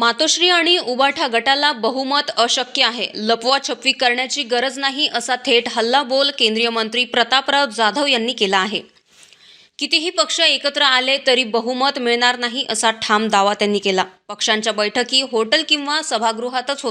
मातोश्री आणि उबाठा गटाला बहुमत अशक्य आहे, लपवाछपवी करण्याची गरज नाही, असा थेट हल्लाबोल केंद्रीय मंत्री प्रतापराव जाधव यांनी केला आहे. कितीही पक्ष एकत्र आले तरी बहुमत मिळणार नाही, असा ठाम दावा त्यांनी केला. पक्षांच्या बैठकी हॉटेल किंवा सभागृहातच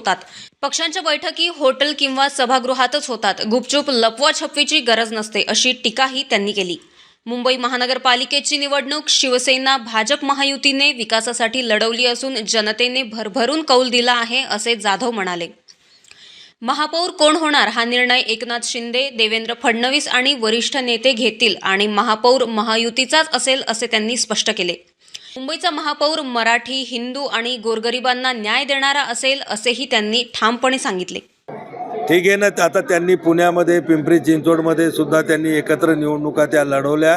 होतात. गुपचूप लपवाछपवीची गरज नसते, अशी टीकाही त्यांनी केली. मुंबई महानगरपालिकेची निवडणूक शिवसेना भाजप महायुतीने विकासासाठी लढवली असून जनतेने भरभरून कौल दिला आहे, असे जाधव म्हणाले. महापौर कोण होणार हा निर्णय एकनाथ शिंदे, देवेंद्र फडणवीस आणि वरिष्ठ नेते घेतील आणि महापौर महायुतीचाच असेल, असे त्यांनी स्पष्ट केले. मुंबईचा महापौर मराठी, हिंदू आणि गोरगरिबांना न्याय देणारा असेल, असेही त्यांनी ठामपणे सांगितले. ठीक आहे ना. आता त्यांनी पुण्यामध्ये, पिंपरी चिंचवडमध्ये सुद्धा त्यांनी एकत्र निवडणुका त्या लढवल्या.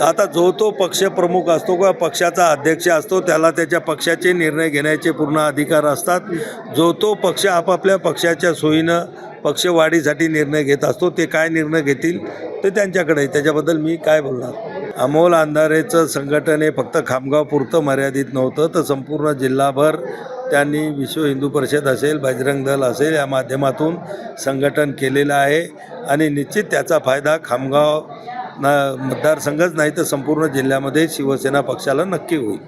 आता जो तो पक्ष प्रमुख असतो किंवा पक्षाचा अध्यक्ष असतो, त्याला त्याच्या पक्षाचे निर्णय घेण्याचे पूर्ण अधिकार असतात. जो तो पक्ष आपापल्या पक्षाच्या सोयीनं पक्षवाढीसाठी निर्णय घेत असतो. ते काय निर्णय घेतील ते त्यांच्याकडे, त्याच्याबद्दल मी काय बोलणार. अमोल अंधारेचं संघटन हे फक्त खामगावपुरतं मर्यादित नव्हतं, तर संपूर्ण जिल्हाभर त्यांनी विश्व हिंदू परिषद असेल, बजरंग दल असेल, या माध्यमातून संघटन केलेलं आहे आणि निश्चित त्याचा फायदा खामगाव मतदारसंघच नाही तर संपूर्ण जिल्ह्यामध्ये शिवसेना पक्षाला नक्की होईल.